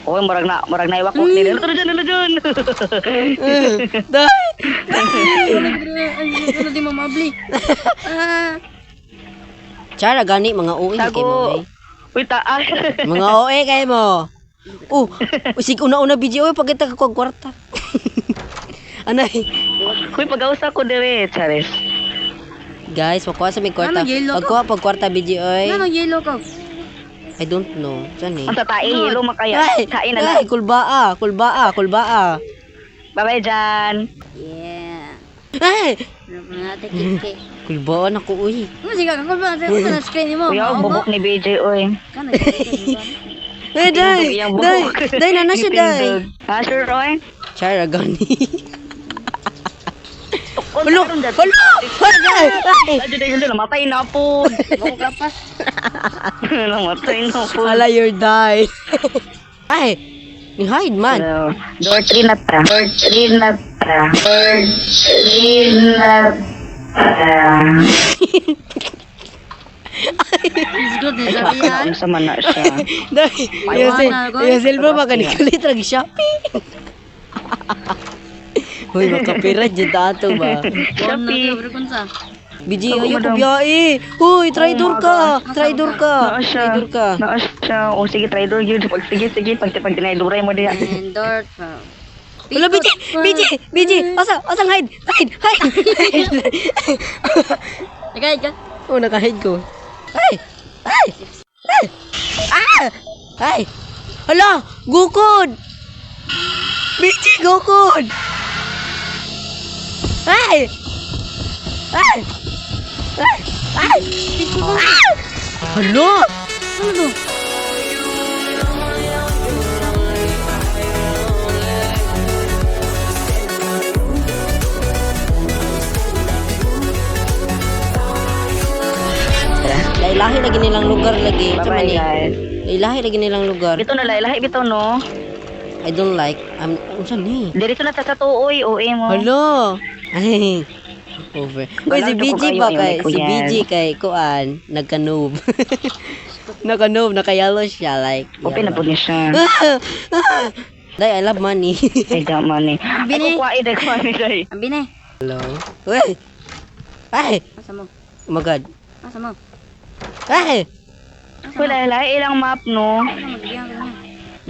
Oh, marag na iwak ko ni dito dyan. Dai. Ano di mamabli? Chara gani mga OA kay mo. Tago. Uy, taas. Mga OA kay mo. Usig una-una video pag kita ka kwarta. Anay. Uy, pag-ausa ko dire, Charis. Guys, makuha sa may kwarta. Ano, yellow to? Pagkuha pag kwarta video oy. Ano yellow ka? I don't know. Saan eh? Ang tatai, hilo makaya. Ay, Kain na lang. kulbaa. Bye-bye dyan. Yeah. Ay, Ano natin kiki? kulbaan ako uy. Ano siya ka? Kung ba na screen mo? Kuya, bubok ni BJ, oy. Kano? Ay, day. Day na siya day. Ha, sure, oy? Chara gani. Hulo! Hulo! Ay, namatay na po. Bako kapas. Namatay na po. Hala, you're die. Ay, ni hide man. Door 3 na ta. Door 3 na ta. Door 3 na ta. It's good din sabi yan. Ang sama na siya. Day, yung silver ba kanikalit rag Shopee. Hoy, makapira dyan dato ba? Shopee. BG, ayaw ko biyahe. Hoy, traitor ka. Traitor ka. Naa siya. Traitor ka. Naa siya. O sige, traitor yun. Sige. Pag dinayduray mo diya. Endort. Wala, BG. Asang hide. Nagay ka? Oh, naka-hide ko. Ay! Hala! Gukod! BG, gukod! Ay! Hala! Ano to? Lailahi lagi nilang lugar lagi. Sama Bye-bye, ni. guys. Lailahi lagi nilang lugar. Bito na lahi bito no. I don't like. Saan ni? Dirito na ta sa tuoy. OA mo. Hala! Ay! Over. Uy, si Walang BG tuko ba kayo, kay? yung Si yan. BG kay Kuan, nagka-noob. Naka-noob, naka-yellow siya. Like, Open na po niya siya. Day, I love money. Ay, daman eh. Ay, Bini. kukwai day, kukwai day. Ambi na. Hello? Uy! Ay! Asa mo? Oh my God. Asa mo? Ay! Wala, lahi ilang map no. Ano magbiyan ka niya?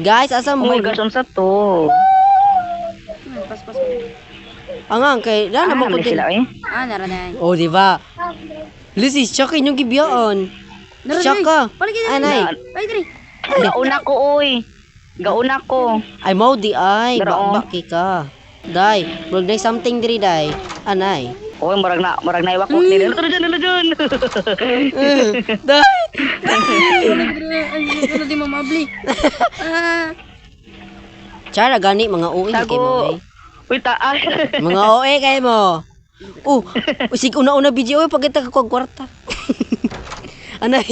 Guys, asa Oh mo? my gosh, unsa to? Pas. Angang, kay, Ah, naman ko naman sila eh. Nara na. Oh, di ba? Lucy, siya inyong gibiyaan. Siya ka. Paligid. Anay. Ay, diri. Gauna ko, oy. Gauna ko. Ay, mau di ay. Pero, oh. Baki ka. Day, murag day something diri, day. Anay. Oy, marag na iwak ko ni dito dyan. Day. Ano di mamabli? Chara gani mga OA kay mo. Tago. Eh. Uy, taas. Mga OA kay mo. Usig una-una video pag kita ka kwarta. Anay.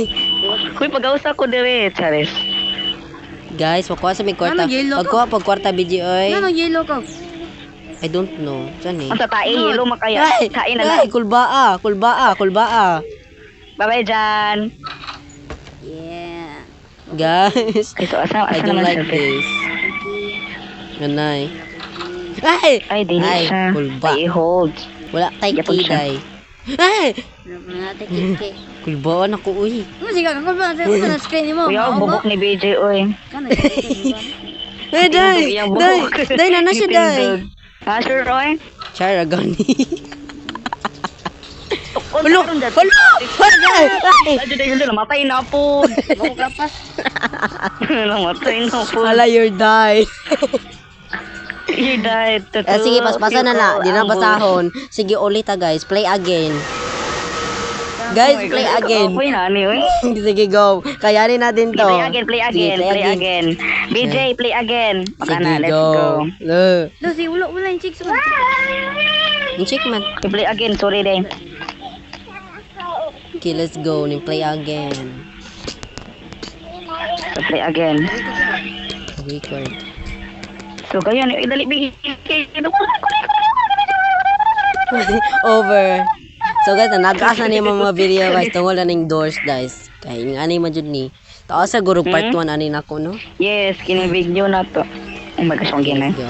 Uy, pag-ausa ko dire, Charis. Guys, makuha sa may kwarta. Ano, yellow Pagkuha pag kwarta video oy. Ano yellow ka? I don't know. Saan eh? Ang tatai, hilo makaya. Kain na lang. Ay, kulbaa. Bye-bye dyan. Yeah. Guys, Ay, so asa I don't naman like siya, this. Anay. Ay! Ay, di na Ay, siya. kulba. Ay, hold. Wala tay Yapon siya. kiday. Ay! Ano natin kiki? Kulbaan ako uy. Ano siya ka? Kung ba na screen mo? Kuya, bubok ni BJ, oy. Kano? Ay, day! Yung Day! bubok. Day na siya, day! Ha, sure, oy? Chara gani. Hulo! Hulo! Ay, namatay na po. Bako kapas. Namatay na po. Hala, you're die. You died. Sige, paspasan na na. Di na basahon. Sige, ulit guys. Play again. Guys, play again. Uy, nani, uy. Sige, go. Kayanin natin to. Play again. BJ, play again. Baka Sige, na, let's go. go. Lucy, wala yung chicks mo. Yung chick man. Play again, sorry day. Okay, let's go. Play again. Play again. Record. So, kayo, idali bigay. Over. So guys, nag-asa na yung mga video guys. Tungol na ng doors guys. Kaya yung anay man dyan ni. Taas sa gurog part 1 ani nako no. Yes, kini video na to. Oh my gosh, ang ginay. Go.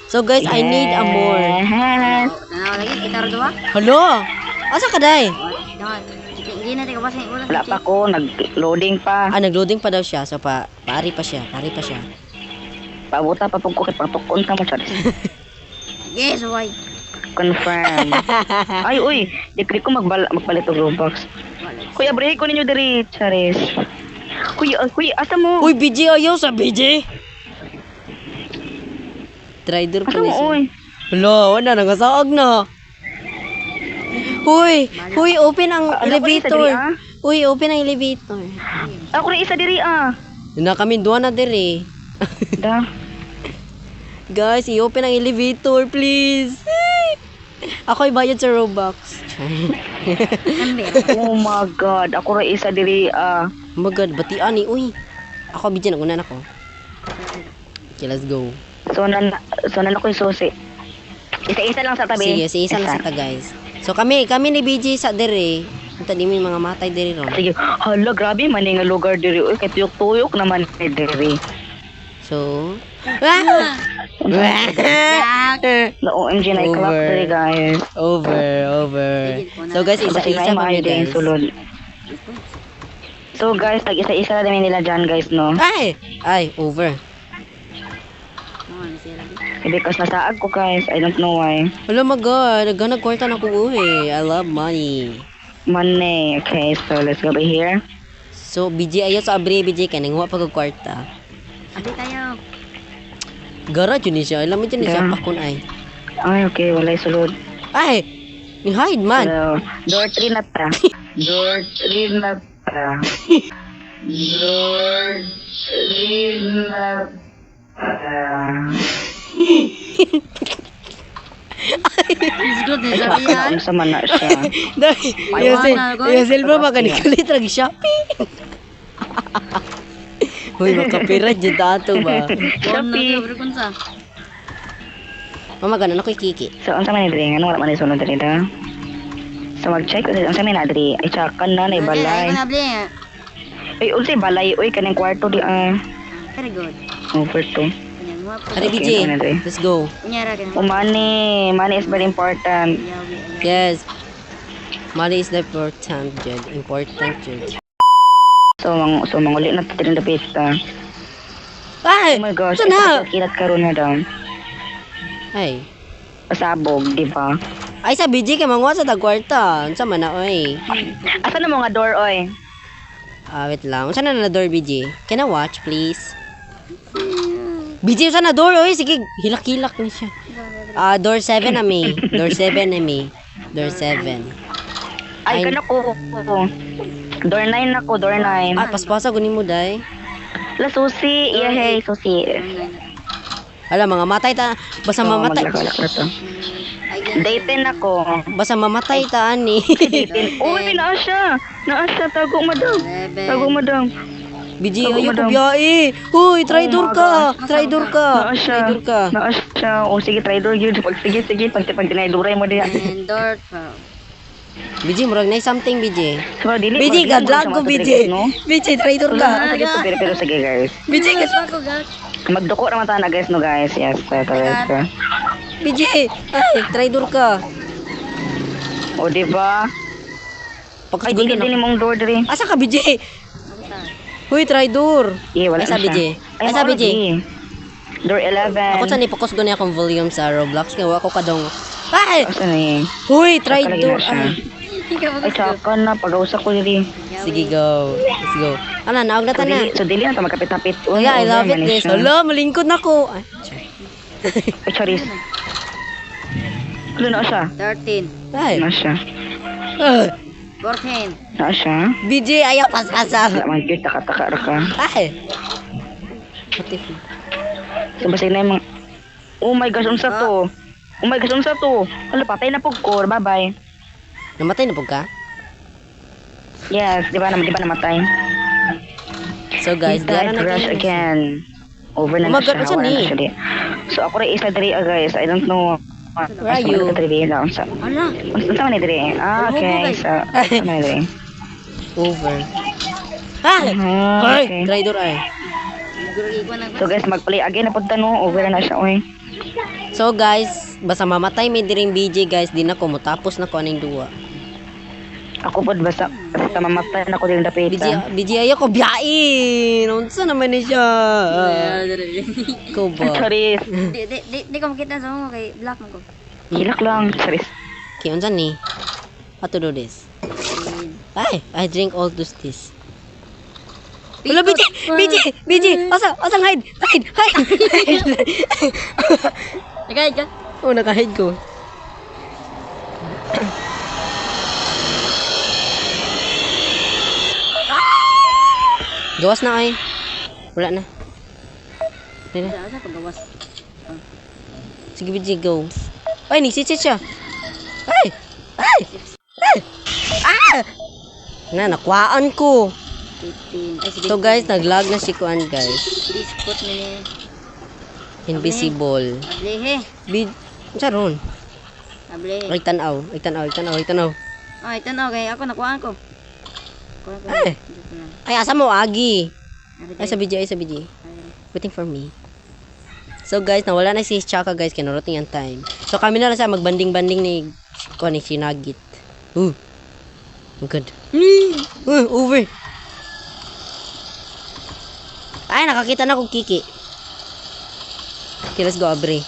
So guys, I need a more. Yes. Tanaw lagi, kita rin ba? Hello. Asa ka day? Dahan. Hindi na tayo kasi wala Wala pa ko, nag-loading pa. Ah, nagloading pa daw siya. So pari pa siya. Pabuta pa po ko kay patukon ka mo, Charis. Yes, why? Confirm. Ay, uy, di ko magpalit og Robux. Kuya, break ko ninyo diri, Charis. Kuya, asa mo? Uy, BJ ayaw sa BJ. Trader Asa ko ni mo, siya. uy? Hello, wala nagasaog na. Uy, open ang Ano ko isa elevator. diri, ah? Uy, open ang elevator. Ako rin isa diri, ah. Na kami duwa na dire. Da. Guys, i-open ang elevator, please. Ako'y bayad sa Robux. Oh my God, ako rin isa diri, ah. Oh my God, batian ni. Uy, ako, BJ, nagunan ako. Okay, let's go. So, nan ako yung susi. Isa-isa lang sa tabi. Sige, isa lang sa ta, guys. So, kami ni BJ sa dire. Punta di mo yung mga matay dire ron. Sige, hala, grabe man nga lugar diri. Uy, kay tuyok-tuyok naman ni diri. So, Na OMG na i-clock Over. diri, guys. over. So, guys, isa-isa mo kami, guys. sulod. So, guys, tag-isa-isa na nila dyan, guys, no? Ay, over. Because nasaag ko, guys. I don't know why. Wala my God, naghanag kwarta na ko uwi. I love money. Money. Okay, so let's go by here. So, BJ, ayaw sa abri, BJ, kaya nanguha pag kwarta. Abi tayo. Gara, yun siya. Alam mo dyan siya, Yeah. pakun ay. Ay, okay. Walay sulod. Ay, ni hide man. So, door 3 na ta. Door 3 na ta. Door 3 na ta. It's good, sabi yan. Ano sa mana siya? Dahil, yung silver ba kanikalit rag Shopee? Uy, makapira dyan dato ba? Shopee. Berkunsa. Mama, ganun ako'y kiki. So, ang sa man diri, ano wala man isunod diri da? So, mag-check ulit ang sa man diri. Ay, tsakan na, na balay. Ay, nabli. Ay, unsay balay, uy, kanang kwarto di, Very good. over to. Kanyang mga po. Hari, Okay, BJ, ano dre? let's go. Kunyara ka Oh, money. Money is very important. Yes. Money is the important, Jud. Important, Jud. So, manguli na tayo na pista. Ay! Oh my gosh, Ito na! kilat karon na daw. Ay. Pasabog, di ba? Ay, sa BJ, kaya manguha sa tagkwarta. Ano sa mana, oy? Asa na mga door, oy? Wait lang. Saan na door, BJ? Can I watch, please? BJ, saan na door, oy? Sige, hilak-hilak na siya. Door 7 na may. Door 7 na may. Door 7. Ay, kana ko. Door 9 na ko, door 9. Paspasa, gunin mo, day. La, susi. Yeah, hey, susi. Alam, mga matay ta. Basta mamatay. Maglak na to. Day 10 ako. Basta mamatay ta, ani. Uy, naa siya. Tago, madam. Tago, madam. BJ, Tago, ayaw ko madam. biyahe. Uy, traitor ka. Traitor ka. Naa siya. Traitor ka. Naa siya. O, sige, traitor yun. Sige. Pag dinayduray mo diyan. And door 12. BJ, murag na something, BJ. So, dili. BJ, magdiyan mo gadlag siya ko, mga BJ. traitor, no? BJ, traitor ka. Sige, pero sige, guys. BJ, Ako, guys. Magduko naman tayo na, guys, no, guys. Yes, talaga. BJ. Ay, traitor ka. O, diba? Ay, Pagkasugunan dili ako. mong door diri. Asa ka, BJ? Huy, traitor. Eh, wala Ay, sa na siya. BJ. Ay, sa mauna, BJ. Door 11. Ako sa nipokus ko niya akong volume sa Roblox. Kaya ako kadong. Ay! Asa na eh. Huy, Kalagyan traitor. na siya. Ay. Ay, tsaka na. Pag-ausa ko diri. Sige, go. Let's go. Ano, naog na So, ta na. dili na ito magkapit-tapit. Oh, yeah, I love it, guys. Hala, malingkod na ko. Ay, Ay, charis. Ano na siya? 13. Ay. Na siya. 14. Na siya. BJ, ayaw pasasar. Wala man yun. Taka-taka ra ka. Ay. What if... So, basta na yung mga... Oh my gosh, unsa to? Oh my gosh, unsa to? Hala, patay na po ko. Bye-bye. Namatay na po ka? Yes, di ba namatay? So, guys, He diyan died, na crash nag- again. Over na Oh my siya. God, what's Wala yan na eh? siya di. So, ako rin isa diri, guys. I don't know. Where are you? Unsa Ala. man ni diri? Ah, okay. So, unsa man ni diri? Over. Ay! Ay! Okay. Traitor ay. Guruli ko na. So guys, mag-play again na punta no. Over na siya, oy. So guys, basta mamatay may diring BJ guys, di na ko motapos na ko aning duwa. Ako pod basta mamatay na ko din dapitan. BJ ayo ko biyain. Unsa naman ni siya? Ko ba? Charis. Di ko makita sa mo kay black mo ko. Hilak lang, charis. Okay, unsa ni? How to do this? Ay, I drink all those this. Wala, BJ! BJ! BJ! Asang hide! Hide! Hide! Nagahid ka? Oh, naka-hide ko. Gawas na ay. Wala na. Wala na. Asa paggawas? Sige, BJ, go. Ay, nisisit siya. Ay! Ay! Ay! Ah! Na, nakwaan ko. 15. Ay, sige. So guys, nag-lag na si Kuan guys. Please put me ni. Invisible. Ablehe. Bid, charon. Ablehe. Ay tanaw, ay tanaw, ay tanaw, ay tanaw. Ay, ito na. Okay, ako nakuhaan ko. Kuhaan ko. Ay. Dito na. Ay asa mo agi. Ari, Ay sa BJ, ay sa BJ. Ari. Waiting for me. So guys, nawala na si Chaka guys, kinarating ang time. So kami na lang sa magbanding-banding ni Kuan ni Sinagit. Oh good. Over. Ay, nakakita na kong Kiki. Okay, let's go, Abre.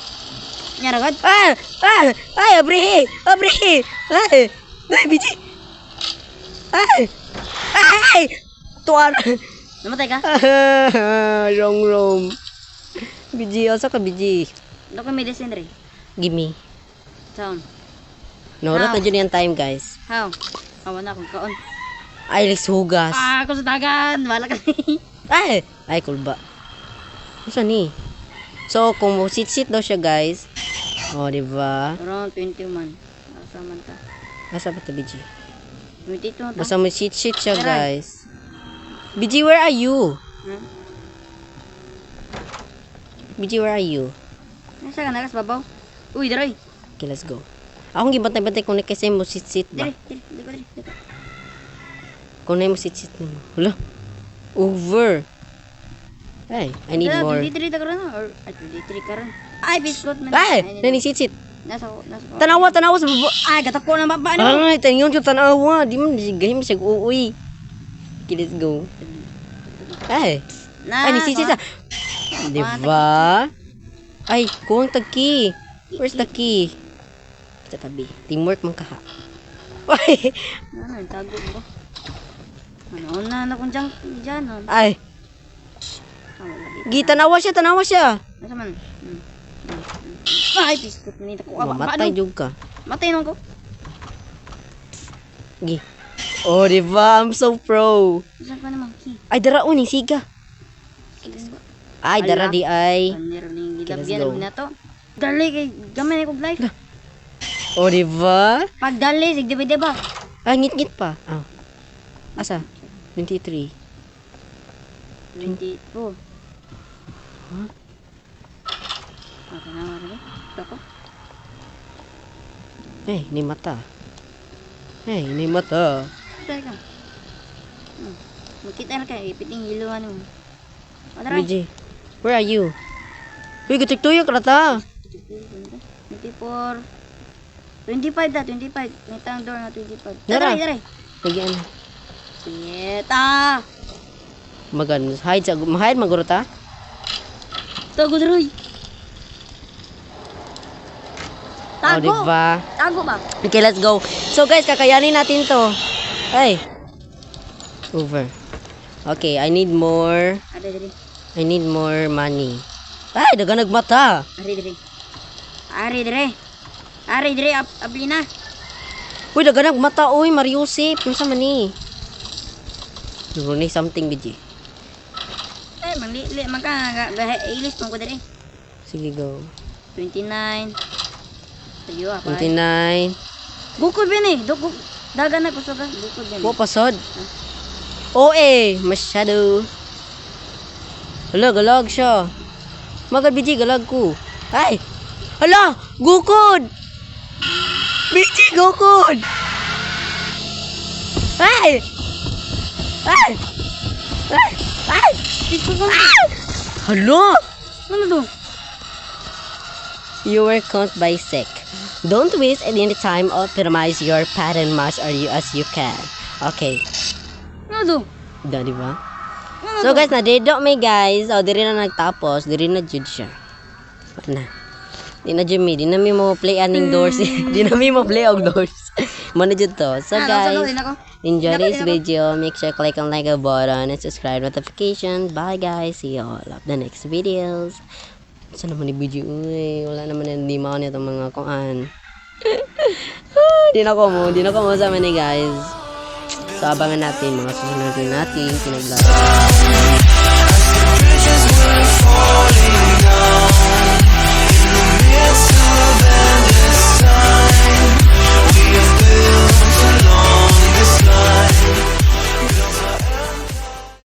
Nyaragad? Ah! Ah! Ay, Abre! Abre! Ay! Ay, BJ! Ay! Ay! Tuwan! Namatay ka? Wrong room. BJ, asa ka, BJ? Ano ko medicine rin? Gimme. Sound. Naurat na dyan yung time, guys. How? Awan na akong kaon. Ay, let's hugas. Ah, ako sa dagan. Wala ka. Ay! Ay, kulba. Ano ni? So, kung sit-sit daw siya, guys. O, diba? Around 21. Asa man ta? Asa ba ito, BJ? 22 ta. Basta may sit-sit siya, Aray. guys. BJ, where are you? Hmm? BJ, where are you? Nasa ka nakas babaw? Uy, daroy. Okay, let's go. Akong gibantay-bantay kung kasi mo sit-sit ba? Dili. Kung na mo sit-sit mo. Hala. Over. Ay, I need more. 23 ta karon or 23 karon. Ay, biscuit man. Ay, nani sit-sit. Nasa. Tanawa sa baba. Ay, gatako na baba no. Ay, tanyon siya tanawa. Di man gahim siya uuy. Okay, let's go. Ay, ay, ni sit-sit. Diba? Ay, kuwang tag-key. Where's the key? Sa tabi. Teamwork man kaha. Ay, Ano, tago ko. Ano na kung diyan. ay. Tanawa siya. Nasa man. Ay, biscuit man ito. Mamatay jud ka. Matay nung ko. Gi. Oh, diba? I'm so pro. Saan pa naman? Ki. Ay, dara uni, siga. Ay, dara di ay. Panero ning Okay, let's gilabyan go. na to. Dali kay gamay ko life. Oh, diba? Pag dali sig diba? Ah, ngit-ngit pa. Ah. Asa? 23. 22. Huh? Okay na mara. Tako. Hey, ni mata. Hey, ni mata. Try ka. Makita na kay ipiting hiluan mo. Adara. BJ, where are you? Uy, gutik-tuyok na ta. 24. 25 da, 25. May tang door na 25. Dara. Dara. Lagi ano. Sieta. Magan, hide maguro ta. Tago daroy. Oh, Tago. diba? Tago ba? Okay, let's go. So guys, kakayanin natin to. Ay. Over. Okay, I need more. I need more money. Ay, daga nagmata. Ari dire ablina. Uy, daga nagmata. Uy, Mariusip. Ano sa mani? Runi something, BJ. Eh, manglili man ka ilis mo ko dire. Sige, go. 29. Tayo apa? 29. Bukod ba ni? Dagan na ko sa bukod ba ni? Mo pasod. Oo masyado. Hala, galag siya. Magad, BJ, galag ko. Ay! Hala! Gukod! BJ, gukod! Ay! Ay! Dito ka. Hala! Ano to? You were caught by sick. Don't waste any time. Optimize your pattern much as you can. Okay. Ano to? Di ba? Ano So to? guys, na-dedo may guys. O, diri na nagtapos. Diri na jud siya. Na. Di na jud mi. Di na mi mo play aning doors. Di na mi mo play og doors. Muna jud to. So guys, enjoy this video. Make sure click on like button and subscribe notification. Bye guys. See you all of the next videos. Saan naman yung video? Uy, wala naman yung lima nito mga kuan. Di na ko mo sa amin guys. So abangan natin mga susunod natin pinaglaro.